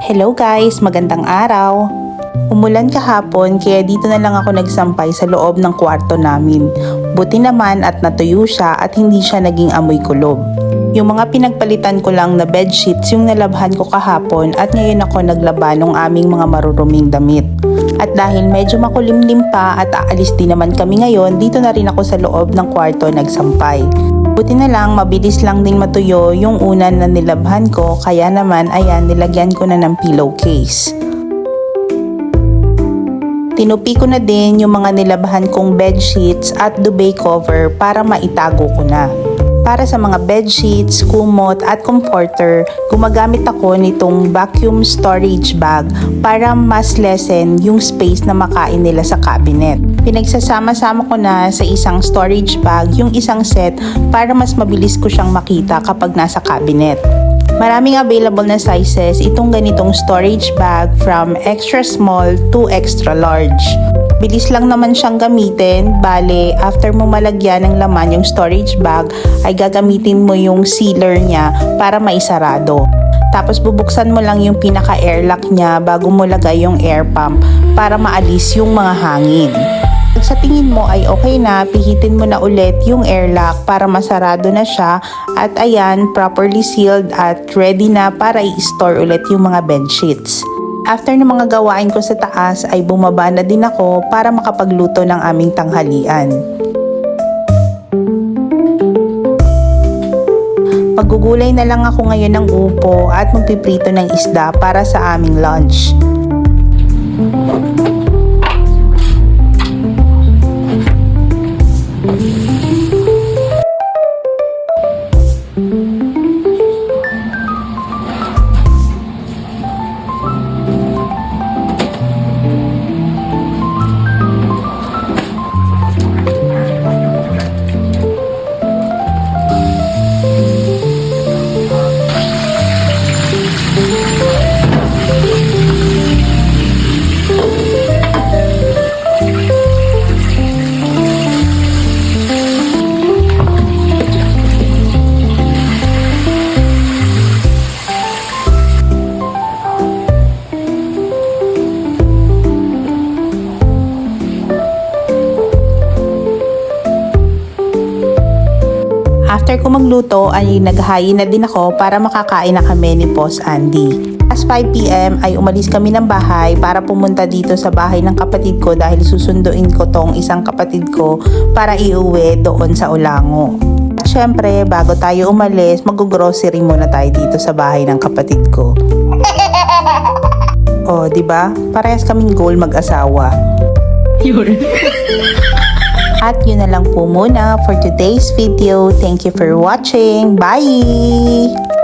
Hello guys, magandang araw. Umulan kahapon kaya dito na lang ako nagsampay sa loob ng kwarto namin. Buti naman at natuyo siya at hindi siya naging amoy kulob. Yung mga pinagpalitan ko lang na bedsheets yung nalabhan ko kahapon at ngayon ako naglaba ng aming mga maruruming damit. At dahil medyo makulimlim pa at aalis din naman kami ngayon, dito na rin ako sa loob ng kwarto nagsampay. Buti na lang, mabilis lang din matuyo yung unan na nilabhan ko, kaya naman ayan, nilagyan ko na ng pillowcase. Tinupi ko na din yung mga nilabhan kong bedsheets at duvet cover para maitago ko na. Para sa mga bedsheets, kumot at comforter, gumagamit ako nitong vacuum storage bag para mas lessen yung space na makain nila sa cabinet. Pinagsasama-sama ko na sa isang storage bag yung isang set para mas mabilis ko siyang makita kapag nasa cabinet. Maraming available na sizes itong ganitong storage bag from extra small to extra large. Bilis lang naman siyang gamitin, bale after mo malagyan ng laman yung storage bag ay gagamitin mo yung sealer niya para maisarado. Tapos bubuksan mo lang yung pinaka-airlock niya bago mo lagay yung air pump para maalis yung mga hangin. Pag sa tingin mo ay okay na, pihitin mo na ulit yung airlock para masarado na siya at ayan, properly sealed at ready na para i-store ulit yung mga bedsheets. After ng mga gawain ko sa taas ay bumaba na din ako para makapagluto ng aming tanghalian. Paggugulay na lang ako ngayon ng upo at magpiprito ng isda para sa aming lunch. After ko magluto ay naghahain na din ako para makakain na kami ni Boss Andy. As 5 PM ay umalis kami ng bahay para pumunta dito sa bahay ng kapatid ko dahil susunduin ko tong isang kapatid ko para iuwi doon sa Ulango. At syempre, bago tayo umalis, mag-grocery muna tayo dito sa bahay ng kapatid ko. Oh, 'di ba? Parehas kaming goal mag-asawa. At yun na lang po muna for today's video. Thank you for watching. Bye!